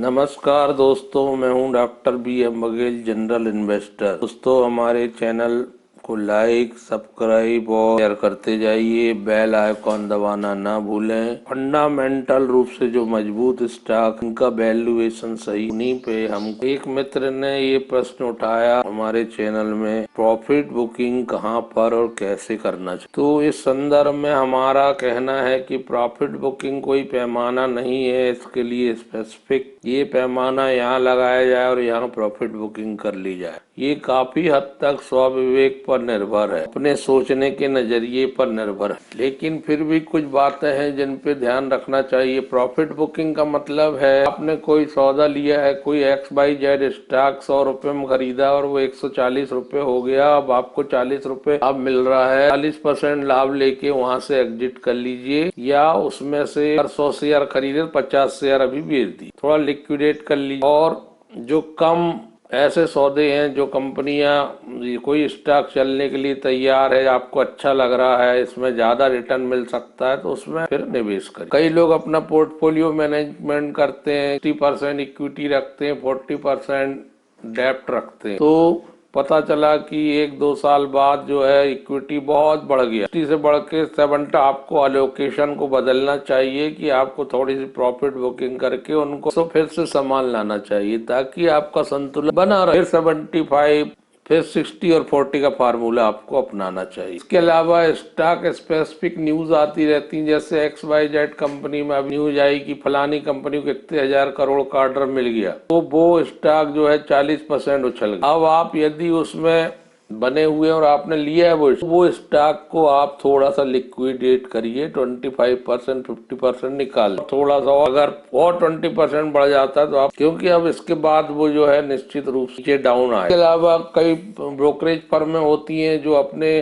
नमस्कार दोस्तों, मैं हूं doctor B.M. Baghel, general investor. दोस्तों, हमारे चैनल को लाइक, सब्सक्राइब और शेयर करते जाइए। बेल आइकॉन दबाना ना भूलें। फंडामेंटल रूप से जो मजबूत स्टॉक, उनका वैल्यूएशन सही, उन्हीं पे हम एक मित्र ने ये प्रश्न उठाया हमारे चैनल में, प्रॉफिट बुकिंग कहाँ पर और कैसे करना चाहिए। तो इस संदर्भ में हमारा कहना है कि प्रॉफिट बुकिंग कोई पैमाना नहीं है, इसके लिए स्पेसिफिक ये पैमाना यहाँ लगाया जाए और यहाँ प्रॉफिट बुकिंग कर ली जाए। ये काफी हद तक स्वविवेक पर निर्भर है, अपने सोचने के नजरिए पर निर्भर है। लेकिन फिर भी कुछ बातें हैं जिन पे ध्यान रखना चाहिए। प्रॉफिट बुकिंग का मतलब है आपने कोई सौदा लिया है, कोई XYZ स्टॉक 100 रुपए में खरीदा और वो 140 रुपए हो गया। अब आपको 40 रुपए लाभ मिल रहा है, 40% लाभ लेके वहां से एग्जिट कर लीजिए, या उसमें से 100 शेयर खरीदे 50 शेयर अभी बेच दी, थोड़ा लिक्विडेट कर लीजिए। और जो कम ऐसे सौदे हैं, जो कंपनियां कोई स्टॉक चलने के लिए तैयार है, आपको अच्छा लग रहा है, इसमें ज्यादा रिटर्न मिल सकता है, तो उसमें फिर निवेश करें। कई लोग अपना पोर्टफोलियो मैनेजमेंट करते हैं, 50% इक्विटी रखते हैं, 40% डेप्ट रखते हैं। तो पता चला कि 1-2 साल बाद जो है इक्विटी बहुत बढ़ गया, 60 से बढ़ के 70। आपको एलोकेशन को बदलना चाहिए कि आपको थोड़ी सी प्रॉफिट बुकिंग करके उनको फिर से सामान लाना चाहिए, ताकि आपका संतुलन बना रहे। फिर 75, फिर 60 और 40 का फार्मूला आपको अपनाना चाहिए। इसके अलावा स्टॉक स्पेसिफिक न्यूज आती रहती है, जैसे XYZ कंपनी में अब न्यूज आई कि फलानी कंपनी को कितने हजार करोड़ का ऑर्डर मिल गया, तो वो स्टॉक जो है 40% उछल गया। अब आप यदि उसमें बने हुए और आपने लिया है वो स्टॉक को आप थोड़ा सा लिक्विडेट करिए, 25% 50% निकाल, थोड़ा सा अगर और 20% बढ़ जाता है तो आप, क्योंकि अब इसके बाद वो जो है निश्चित रूप से डाउन आए। इसके अलावा कई ब्रोकरेज फर्में होती हैं जो अपने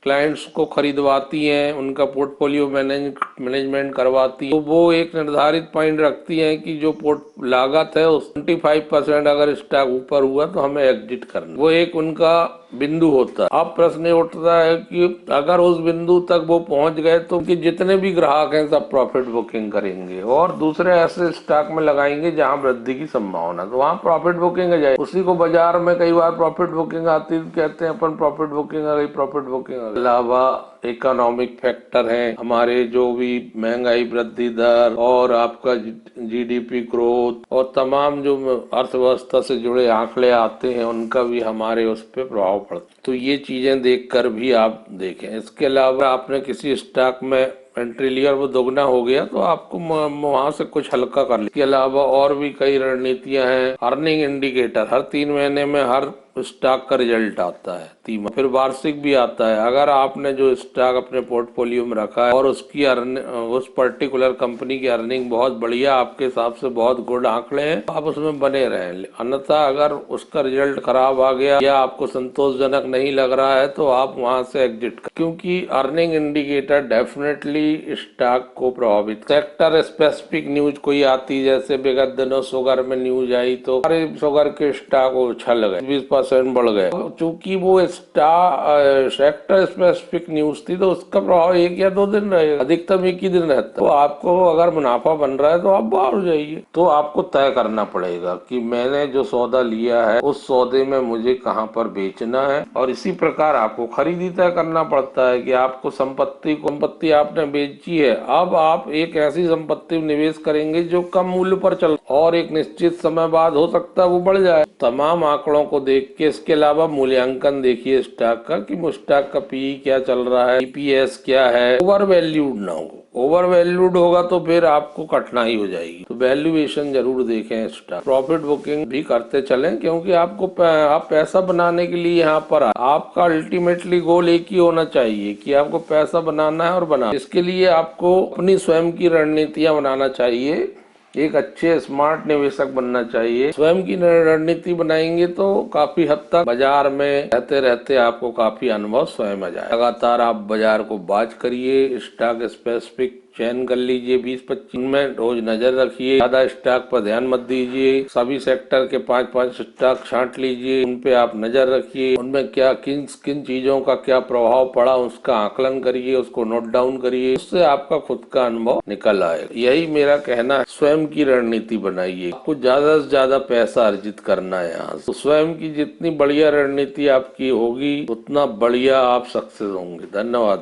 क्लाइंट्स को खरीदवाती हैं, उनका पोर्टफोलियो मैनेजमेंट करवाती है, तो वो एक निर्धारित पॉइंट रखती हैं कि जो लागत है उस 25% अगर स्टॉक ऊपर हुआ तो हमें एग्जिट करना, वो एक उनका बिंदु होता है। अब प्रश्न ये उठता है कि अगर उस बिंदु तक वो पहुंच गए तो कि जितने भी ग्राहक हैं सब प्रॉफिट बुकिंग करेंगे और दूसरे ऐसे स्टॉक में लगाएंगे जहां वृद्धि की संभावना, तो वहां प्रॉफिट बुकिंग आ जाए। उसी को बाजार में कई बार प्रॉफिट बुकिंग आती है, कहते हैं अपन प्रॉफिट बुकिंग आ गई, प्रॉफिट बुकिंग आ गई। अलावा इकोनॉमिक फैक्टर हैं हमारे, जो भी महंगाई वृद्धि दर और आपका GDP ग्रोथ और तमाम जो अर्थव्यवस्था से जुड़े आंकड़े आते हैं, उनका भी हमारे उस पर प्रभाव पड़ता है। तो ये चीजें देखकर भी आप देखें। इसके अलावा आपने किसी स्टॉक में एंट्री लिया और वो दोगुना हो गया तो आपको वहां से कुछ हल्का कर लिया। इसके अलावा और भी कई रणनीतियां हैं। अर्निंग इंडिकेटर, हर 3 महीने में हर स्टॉक का रिजल्ट आता है, फिर वार्षिक भी आता है। अगर आपने जो स्टॉक अपने पोर्टफोलियो में रखा है और उसकी उस पर्टिकुलर कंपनी की अर्निंग बहुत बढ़िया, आपके हिसाब से बहुत गुड आंकड़े हैं, आप उसमें बने रहें। अन्यथा अगर उसका रिजल्ट खराब आ गया या आपको संतोषजनक नहीं लग रहा है तो आप वहां से एग्जिट कर, क्योंकि अर्निंग इंडिकेटर डेफिनेटली स्टॉक को प्रभावित। सेक्टर स्पेसिफिक न्यूज कोई आती, जैसे विगत दिनों शुगर में न्यूज आई तो शुगर के स्टॉक उछल गए, 20% बढ़ गए। चूंकि वो सेक्टर स्पेसिफिक न्यूज थी तो उसका प्रभाव 1 या 2 दिन रहेगा, अधिकतम 1 ही दिन रहता। तो आपको अगर मुनाफा बन रहा है तो आप बाहर हो जाइए। तो आपको तय करना पड़ेगा कि मैंने जो सौदा लिया है उस सौदे में मुझे कहां पर बेचना है, और इसी प्रकार आपको खरीदी तय करना पड़ता है कि आपको संपत्ति आपने बेची है, अब आप एक ऐसी संपत्ति में निवेश करेंगे जो कम मूल्य पर चल और एक निश्चित समय बाद हो सकता है वो बढ़ जाए। तमाम आंकड़ों को देख के, इसके अलावा मूल्यांकन देखिए स्टॉक का कि स्टॉक का PE क्या चल रहा है, EPS क्या है, ओवर वैल्यूड ना हो। ओवर वैल्यूड होगा तो फिर आपको कठिनाई हो जाएगी, तो वैल्यूएशन जरूर देखें स्टॉक। प्रॉफिट बुकिंग भी करते चलें, क्योंकि आप पैसा बनाने के लिए यहाँ पर आपका अल्टीमेटली गोल एक ही होना चाहिए कि आपको पैसा बनाना है और बनाना। इसके लिए आपको अपनी स्वयं की रणनीतियां बनाना चाहिए, एक अच्छे स्मार्ट निवेशक बनना चाहिए। स्वयं की रणनीति बनाएंगे तो काफी हद तक बाजार में रहते रहते आपको काफी अनुभव स्वयं आ जाए। लगातार आप बाजार को वॉच करिए, स्टॉक स्पेसिफिक चयन कर लीजिए 20-25 में रोज नजर रखिए। ज्यादा स्टॉक पर ध्यान मत दीजिए। सभी सेक्टर के 5-5 स्टॉक छांट लीजिए, उन पे आप नजर रखिए, उनमें क्या किन किन चीजों का क्या प्रभाव पड़ा उसका आकलन करिए, उसको नोट डाउन करिए, उससे आपका खुद का अनुभव निकल आएगा। यही मेरा कहना है। स्वयं की रणनीति बनाइए। आपको ज्यादा से ज्यादा पैसा अर्जित करना है यहाँ से, तो स्वयं की जितनी बढ़िया रणनीति आपकी होगी उतना बढ़िया आप सक्सेस होंगे। धन्यवाद।